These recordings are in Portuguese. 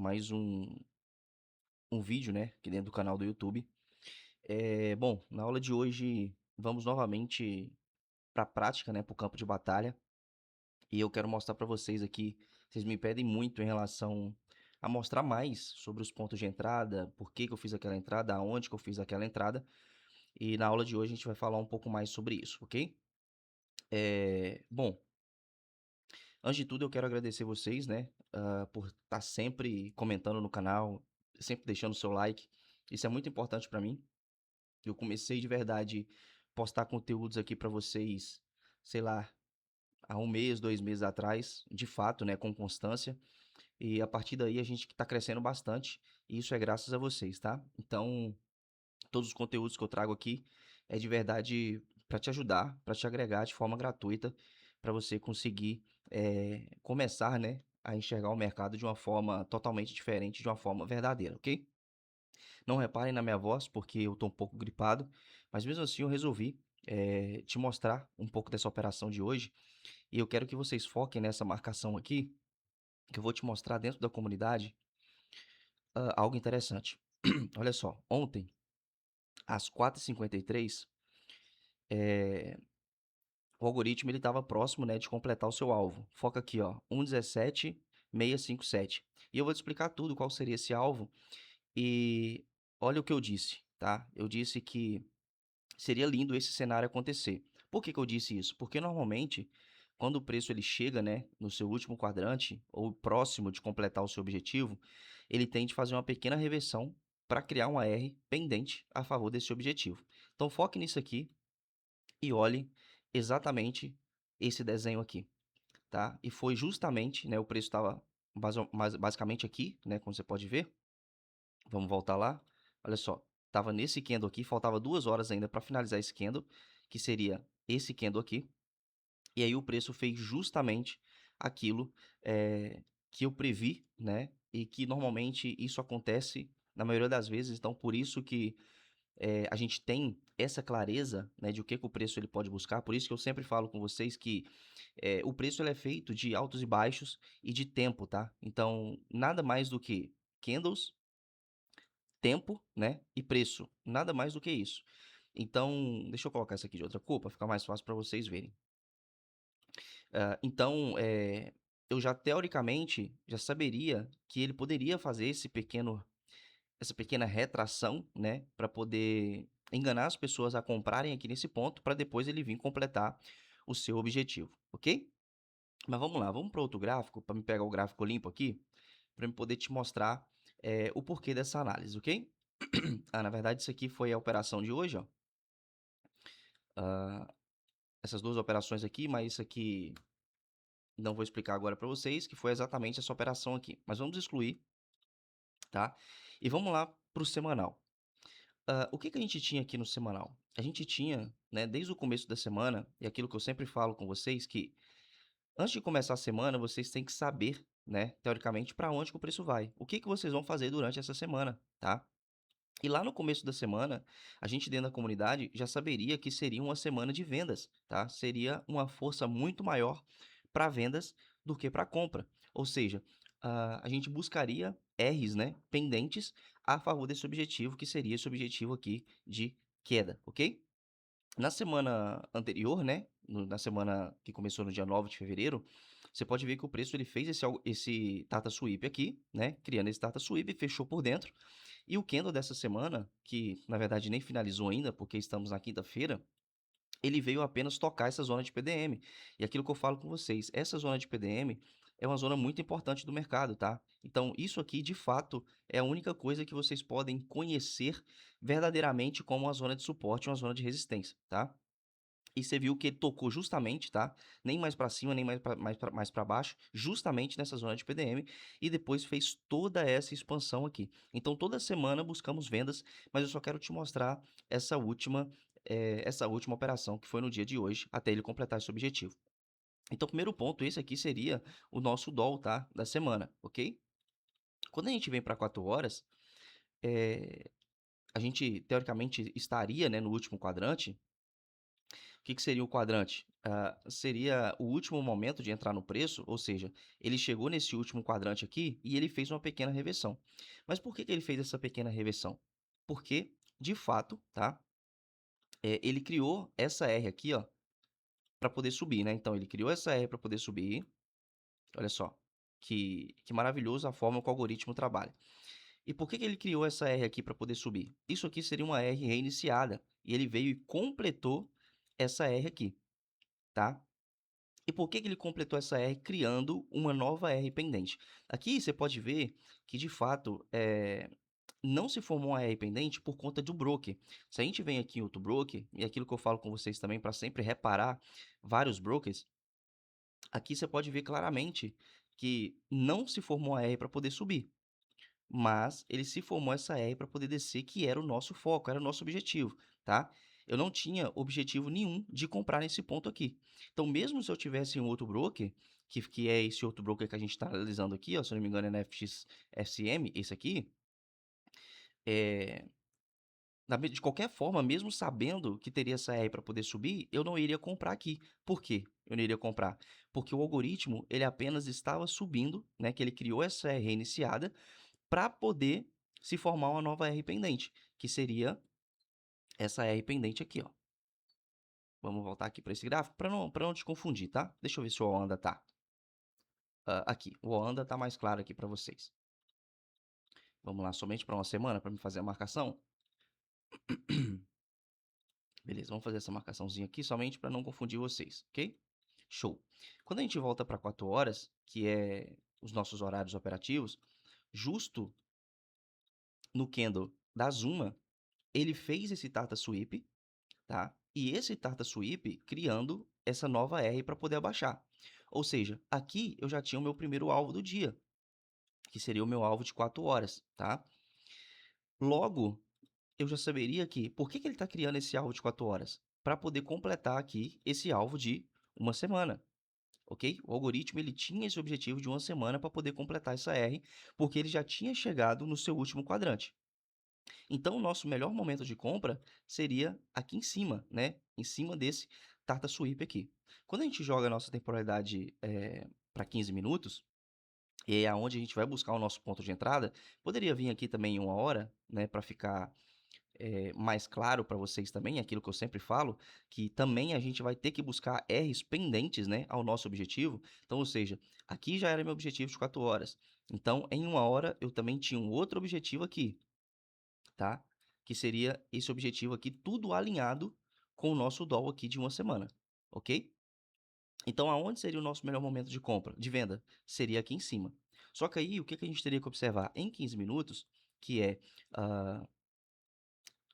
mais um vídeo, né, aqui dentro do canal do YouTube. Bom, na aula de hoje vamos novamente para a prática, né, para o campo de batalha. E eu quero mostrar para vocês aqui, vocês me pedem muito em relação a mostrar mais sobre os pontos de entrada, por que que eu fiz aquela entrada, aonde que eu fiz aquela entrada. E na aula de hoje a gente vai falar um pouco mais sobre isso, ok? Bom, antes de tudo eu quero agradecer vocês, né, por estar sempre comentando no canal, sempre deixando o seu like. Isso é muito importante para mim. Eu comecei de verdade postar conteúdos aqui para vocês, sei lá, há um mês, 2 meses atrás, de fato, né, com constância. E a partir daí a gente está crescendo bastante, e isso é graças a vocês, tá? Então, todos os conteúdos que eu trago aqui é de verdade para te ajudar, para te agregar de forma gratuita, para você conseguir começar, né, a enxergar o mercado de uma forma totalmente diferente, de uma forma verdadeira, ok? Não reparem na minha voz, porque eu estou um pouco gripado, mas mesmo assim eu resolvi te mostrar um pouco dessa operação de hoje, e eu quero que vocês foquem nessa marcação aqui, que eu vou te mostrar dentro da comunidade algo interessante. Olha só, ontem, às 4h53, o algoritmo ele estava próximo, né, de completar o seu alvo. Foca aqui, ó, 1,17,657. E eu vou te explicar tudo, qual seria esse alvo. E olha o que eu disse, tá? Eu disse que seria lindo esse cenário acontecer. Por que que eu disse isso? Porque normalmente, quando o preço ele chega, né, no seu último quadrante ou próximo de completar o seu objetivo, ele tende a fazer uma pequena reversão para criar um AR pendente a favor desse objetivo. Então foque nisso aqui e olhe exatamente esse desenho aqui, tá? E foi justamente, né, o preço estava basicamente aqui, né, como você pode ver. Vamos voltar lá. Olha só, estava nesse candle aqui, faltava 2 horas ainda para finalizar esse candle, que seria esse candle aqui. E aí o preço fez justamente aquilo que eu previ, né? E que normalmente isso acontece na maioria das vezes. Então, por isso que a gente tem essa clareza, né, de o que o preço ele pode buscar. Por isso que eu sempre falo com vocês que o preço ele é feito de altos e baixos e de tempo, tá? Então, nada mais do que candles, tempo, né, e preço, nada mais do que isso. Então, deixa eu colocar isso aqui de outra cor para ficar mais fácil para vocês verem. Então, eu já teoricamente já saberia que ele poderia fazer essa pequena retração, né, para poder enganar as pessoas a comprarem aqui nesse ponto, para depois ele vir completar o seu objetivo, ok? Mas vamos lá, vamos para outro gráfico, para me pegar o gráfico limpo aqui, para eu poder te mostrar o porquê dessa análise, ok? Na verdade, isso aqui foi a operação de hoje, ó. Essas duas operações aqui, mas isso aqui não vou explicar agora para vocês, que foi exatamente essa operação aqui. Mas vamos excluir, tá? E vamos lá para o semanal. O que que a gente tinha aqui no semanal? A gente tinha, né, desde o começo da semana, e aquilo que eu sempre falo com vocês, que antes de começar a semana, vocês têm que saber, né, teoricamente, para onde que o preço vai. O que que vocês vão fazer durante essa semana, tá? E lá no começo da semana, a gente dentro da comunidade já saberia que seria uma semana de vendas, tá? Seria uma força muito maior para vendas do que para compra. Ou seja, a gente buscaria Rs, né, pendentes a favor desse objetivo, que seria esse objetivo aqui de queda, ok? Na semana anterior, né, na semana que começou no dia 9 de fevereiro, você pode ver que o preço ele fez esse Tata Sweep aqui, né, criando esse Tata Sweep, fechou por dentro. E o candle dessa semana, que na verdade nem finalizou ainda, porque estamos na quinta-feira, ele veio apenas tocar essa zona de PDM. E aquilo que eu falo com vocês, essa zona de PDM é uma zona muito importante do mercado, tá? Então, isso aqui, de fato, é a única coisa que vocês podem conhecer verdadeiramente como uma zona de suporte, uma zona de resistência, tá? E você viu que ele tocou justamente, tá? Nem mais para cima, nem mais para baixo, justamente nessa zona de PDM, e depois fez toda essa expansão aqui. Então, toda semana buscamos vendas, mas eu só quero te mostrar essa última operação, que foi no dia de hoje, até ele completar esse objetivo. Então, o primeiro ponto, esse aqui seria o nosso doll, tá? Da semana, ok? Quando a gente vem para 4 horas, a gente, teoricamente, estaria, né, no último quadrante. O que que seria o quadrante? seria o último momento de entrar no preço, ou seja, ele chegou nesse último quadrante aqui e ele fez uma pequena reversão. Mas por que que ele fez essa pequena reversão? Porque, de fato, tá? Ele criou essa R aqui, ó, para poder subir, né? Então, ele criou essa R para poder subir. Olha só, que maravilhoso a forma que o algoritmo trabalha. E por que que ele criou essa R aqui para poder subir? Isso aqui seria uma R reiniciada, e ele veio e completou essa R aqui, tá? E por que que ele completou essa R criando uma nova R pendente? Aqui você pode ver que, de fato, não se formou uma R pendente por conta do broker. Se a gente vem aqui em outro broker, e aquilo que eu falo com vocês também para sempre reparar vários brokers, aqui você pode ver claramente que não se formou a R para poder subir, mas ele se formou essa R para poder descer, que era o nosso foco, era o nosso objetivo, tá? Eu não tinha objetivo nenhum de comprar nesse ponto aqui. Então, mesmo se eu tivesse um outro broker, que é esse outro broker que a gente está analisando aqui, ó, se eu não me engano é NFX SM, esse aqui, é, de qualquer forma, mesmo sabendo que teria essa R para poder subir, eu não iria comprar aqui. Por quê? Eu não iria comprar. Porque o algoritmo, ele apenas estava subindo, né? Que ele criou essa R reiniciada para poder se formar uma nova R pendente, que seria essa R pendente aqui, ó. Vamos voltar aqui para esse gráfico para não te confundir, tá? Deixa eu ver se o Oanda tá. Aqui, o Oanda tá mais claro aqui para vocês. Vamos lá, somente para uma semana para me fazer a marcação. Beleza, vamos fazer essa marcaçãozinha aqui somente para não confundir vocês, ok? Show. Quando a gente volta para 4 horas, que é os nossos horários operativos, justo no candle da Zuma, ele fez esse Tata Sweep, tá? E esse Tata Sweep criando essa nova R para poder abaixar. Ou seja, aqui eu já tinha o meu primeiro alvo do dia, que seria o meu alvo de 4 horas, tá? Logo, eu já saberia que por que que ele está criando esse alvo de 4 horas? Para poder completar aqui esse alvo de uma semana, ok? O algoritmo ele tinha esse objetivo de uma semana para poder completar essa R, porque ele já tinha chegado no seu último quadrante. Então, o nosso melhor momento de compra seria aqui em cima, né? Em cima desse Tata Sweep aqui. Quando a gente joga a nossa temporalidade para 15 minutos, e é aonde a gente vai buscar o nosso ponto de entrada, poderia vir aqui também em 1 hora, né? Para ficar mais claro para vocês também, aquilo que eu sempre falo, que também a gente vai ter que buscar R's pendentes, né, ao nosso objetivo. Então, ou seja, aqui já era meu objetivo de 4 horas. Então, em 1 hora, eu também tinha um outro objetivo aqui, tá? Que seria esse objetivo aqui, tudo alinhado com o nosso doll aqui de uma semana, ok? Então, aonde seria o nosso melhor momento de compra, de venda? Seria aqui em cima. Só que aí, o que que a gente teria que observar? Em 15 minutos, que é ah,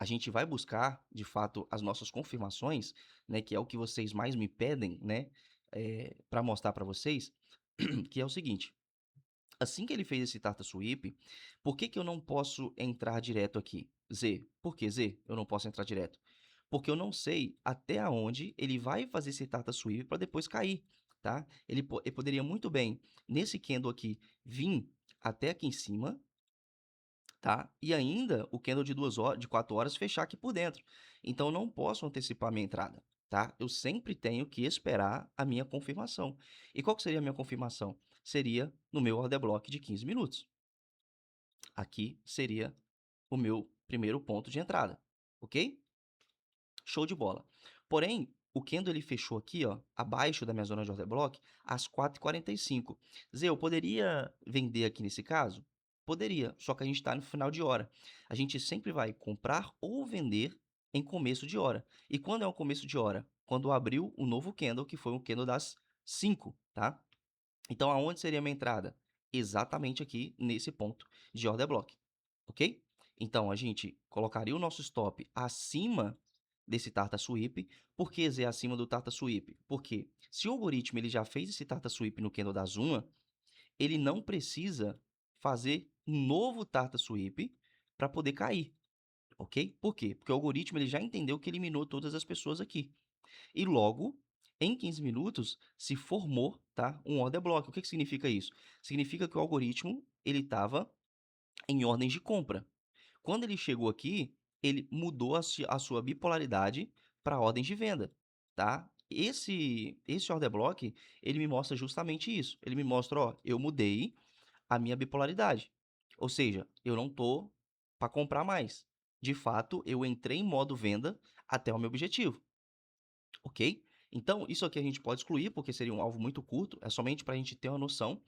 a gente vai buscar, de fato, as nossas confirmações, né, que é o que vocês mais me pedem, né, para mostrar para vocês, que é o seguinte: assim que ele fez esse Tata Sweep, por que que eu não posso entrar direto aqui? Z. Por que Z? Eu não posso entrar direto. Porque eu não sei até onde ele vai fazer esse Tata Sweep para depois cair, tá? Ele poderia muito bem, nesse candle aqui, vir até aqui em cima, tá? E ainda o candle de 2 horas, de 4 horas fechar aqui por dentro. Então eu não posso antecipar a minha entrada, tá? Eu sempre tenho que esperar a minha confirmação. E qual que seria a minha confirmação? Seria no meu order block de 15 minutos. Aqui seria o meu primeiro ponto de entrada, ok? Show de bola. Porém, o candle ele fechou aqui, ó, abaixo da minha zona de order block, às 4h45. Zé, eu poderia vender aqui nesse caso? Poderia, só que a gente está no final de hora. A gente sempre vai comprar ou vender em começo de hora. E quando é o começo de hora? Quando abriu o novo candle, que foi o candle das 5, tá? Então, aonde seria a minha entrada? Exatamente aqui nesse ponto de order block, ok? Então, a gente colocaria o nosso stop acima desse Tata Sweep. Por que Z acima do Tata Sweep? Porque se o algoritmo ele já fez esse Tata Sweep no candle da Zuma, ele não precisa fazer um novo Tata Sweep para poder cair, ok? Por quê? Porque o algoritmo ele já entendeu que eliminou todas as pessoas aqui. E logo, em 15 minutos, se formou, tá, um order block. O que que significa isso? Significa que o algoritmo ele estava em ordem de compra. Quando ele chegou aqui, ele mudou a sua bipolaridade para ordem de venda, tá? esse order block, ele me mostra justamente isso. Ele me mostra, ó, eu mudei a minha bipolaridade. Ou seja, eu não tô para comprar mais. De fato, eu entrei em modo venda até o meu objetivo, ok? Então, isso aqui a gente pode excluir, porque seria um alvo muito curto, é somente para a gente ter uma noção.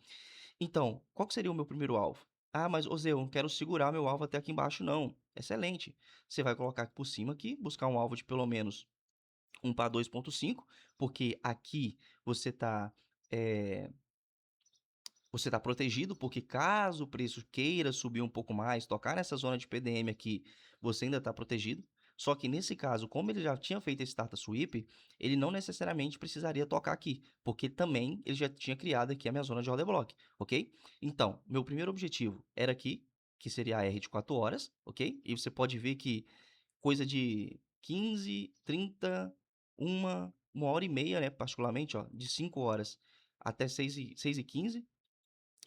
Então, qual que seria o meu primeiro alvo? Ah, mas, ô Zé, eu não quero segurar meu alvo até aqui embaixo, não. Excelente. Você vai colocar por cima aqui, buscar um alvo de pelo menos 1 para 2,5, porque aqui você está você está protegido, porque caso o preço queira subir um pouco mais, tocar nessa zona de PDM aqui, você ainda está protegido. Só que nesse caso, como ele já tinha feito esse Data Sweep, ele não necessariamente precisaria tocar aqui, porque também ele já tinha criado aqui a minha zona de order block, ok? Então, meu primeiro objetivo era aqui, que seria a R de 4 horas, ok? E você pode ver que coisa de 15, 30, uma hora e meia, né, particularmente, ó, de 5 horas até 6h15,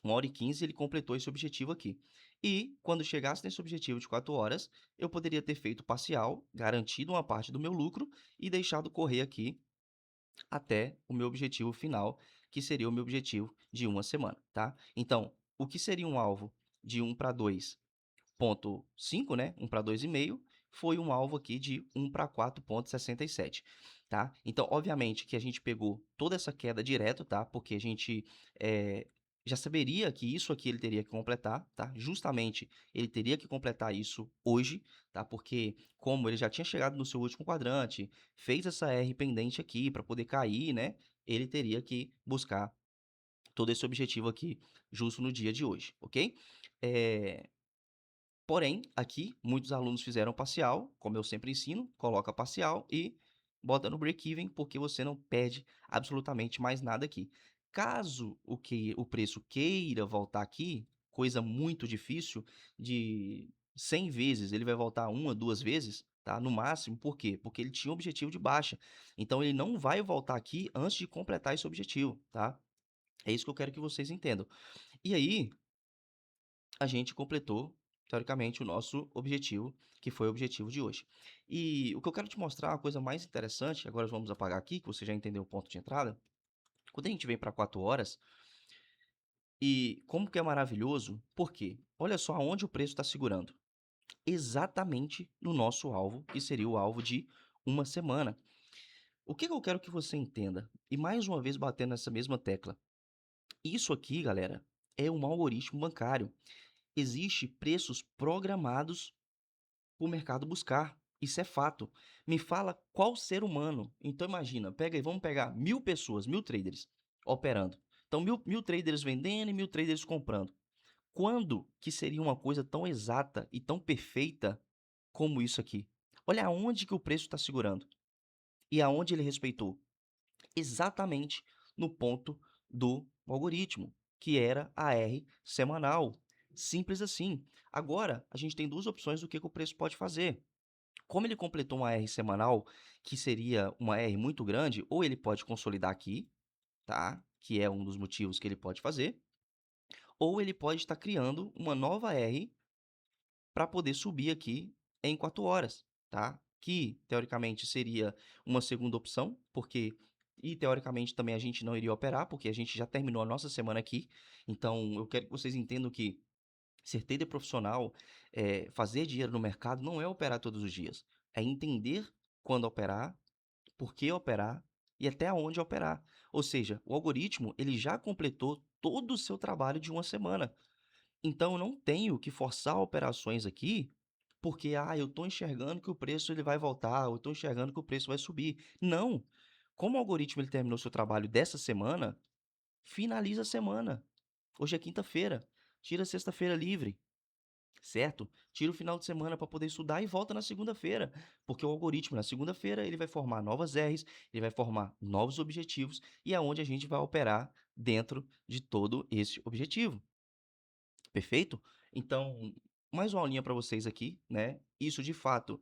1h15 ele completou esse objetivo aqui. E, quando chegasse nesse objetivo de 4 horas, eu poderia ter feito parcial, garantido uma parte do meu lucro e deixado correr aqui até o meu objetivo final, que seria o meu objetivo de uma semana, tá? Então, o que seria um alvo de 1 para 2,5, né? 1 para 2,5, foi um alvo aqui de 1 para 4,67, tá? Então, obviamente que a gente pegou toda essa queda direto, tá? Porque a gente já saberia que isso aqui ele teria que completar, tá? Justamente ele teria que completar isso hoje, tá? Porque como ele já tinha chegado no seu último quadrante, fez essa R pendente aqui para poder cair, né? Ele teria que buscar todo esse objetivo aqui justo no dia de hoje, ok? Porém, aqui, muitos alunos fizeram parcial, como eu sempre ensino, coloca parcial e bota no break-even, porque você não perde absolutamente mais nada aqui. Caso o preço queira voltar aqui, coisa muito difícil, de 100 vezes ele vai voltar uma, duas vezes, tá? No máximo, por quê? Porque ele tinha um objetivo de baixa. Então, ele não vai voltar aqui antes de completar esse objetivo, tá? É isso que eu quero que vocês entendam. E aí, a gente completou, teoricamente, o nosso objetivo, que foi o objetivo de hoje. E o que eu quero te mostrar, a coisa mais interessante, agora vamos apagar aqui, que você já entendeu o ponto de entrada. Quando a gente vem para 4 horas, e como que é maravilhoso, por quê? Olha só aonde o preço está segurando. Exatamente no nosso alvo, que seria o alvo de uma semana. O que eu quero que você entenda? E mais uma vez batendo nessa mesma tecla. Isso aqui, galera, é um algoritmo bancário. Existem preços programados o mercado buscar. Isso é fato. Me fala qual ser humano. Então imagina, pega aí, vamos pegar 1.000 pessoas, 1.000 traders operando. Então, mil traders vendendo e 1.000 traders comprando. Quando que seria uma coisa tão exata e tão perfeita como isso aqui? Olha aonde que o preço está segurando e aonde ele respeitou. Exatamente no ponto do algoritmo, que era a R semanal. Simples assim. Agora, a gente tem duas opções do que o preço pode fazer. Como ele completou uma R semanal, que seria uma R muito grande, ou ele pode consolidar aqui, tá? Que é um dos motivos que ele pode fazer, ou ele pode estar criando uma nova R para poder subir aqui em 4 horas, tá? Que teoricamente seria uma segunda opção, porque e teoricamente também a gente não iria operar, porque a gente já terminou a nossa semana aqui. Então, eu quero que vocês entendam que ser trader profissional, fazer dinheiro no mercado não é operar todos os dias. É entender quando operar, por que operar e até onde operar. Ou seja, o algoritmo ele já completou todo o seu trabalho de uma semana. Então eu não tenho que forçar operações aqui, porque eu estou enxergando que o preço ele vai voltar, eu estou enxergando que o preço vai subir. Não. Como o algoritmo ele terminou seu trabalho dessa semana, finaliza a semana. Hoje é quinta-feira. Tira sexta-feira livre, certo? Tira o final de semana para poder estudar e volta na segunda-feira, porque o algoritmo na segunda-feira ele vai formar novas R's, ele vai formar novos objetivos e é onde a gente vai operar dentro de todo esse objetivo. Perfeito? Então, mais uma aulinha para vocês aqui, né? Isso de fato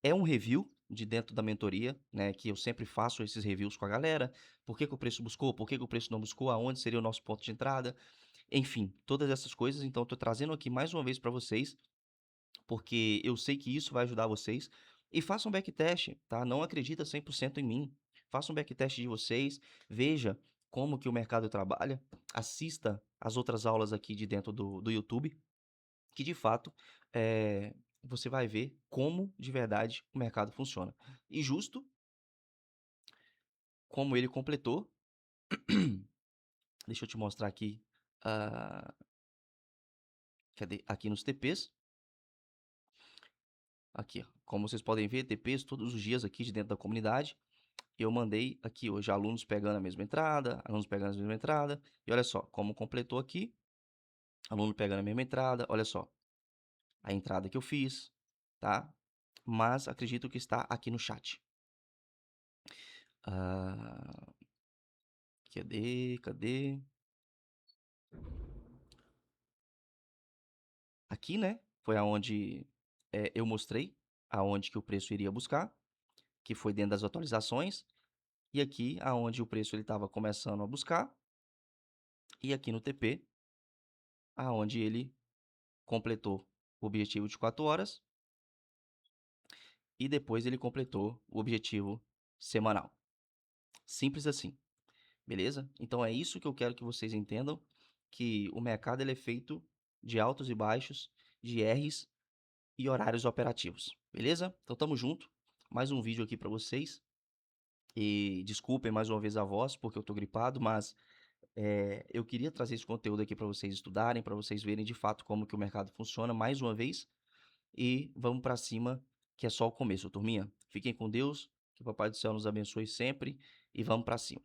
é um review de dentro da mentoria, né? Que eu sempre faço esses reviews com a galera. Por que que o preço buscou? Por que que o preço não buscou? Aonde seria o nosso ponto de entrada? Enfim, todas essas coisas. Então, estou trazendo aqui mais uma vez para vocês, porque eu sei que isso vai ajudar vocês. E façam backtest, tá? Não acredita 100% em mim. faça um backtest de vocês, veja como que o mercado trabalha, assista as outras aulas aqui de dentro do YouTube, que de fato, você vai ver como de verdade o mercado funciona. E justo como ele completou, deixa eu te mostrar aqui, ah, cadê? Aqui nos TPs. Aqui, ó. Como vocês podem ver, TPs todos os dias aqui de dentro da comunidade. Eu mandei aqui hoje alunos pegando a mesma entrada, alunos pegando a mesma entrada. E olha só, como completou aqui, aluno pegando a mesma entrada. Olha só, a entrada que eu fiz, tá? Mas acredito que está aqui no chat. Ah, cadê? Aqui, né? Foi aonde eu mostrei aonde que o preço iria buscar, que foi dentro das atualizações. E aqui, aonde o preço ele estava começando a buscar. E aqui no TP, aonde ele completou o objetivo de 4 horas. E depois ele completou o objetivo semanal. Simples assim, beleza? Então é isso que eu quero que vocês entendam, que o mercado ele é feito de altos e baixos, de R's e horários operativos, beleza? Então tamo junto. Mais um vídeo aqui para vocês. E desculpem mais uma vez a voz, porque eu tô gripado, mas eu queria trazer esse conteúdo aqui para vocês estudarem, para vocês verem de fato como que o mercado funciona mais uma vez. E vamos para cima, que é só o começo, turminha. Fiquem com Deus, que o Papai do Céu nos abençoe sempre e vamos para cima.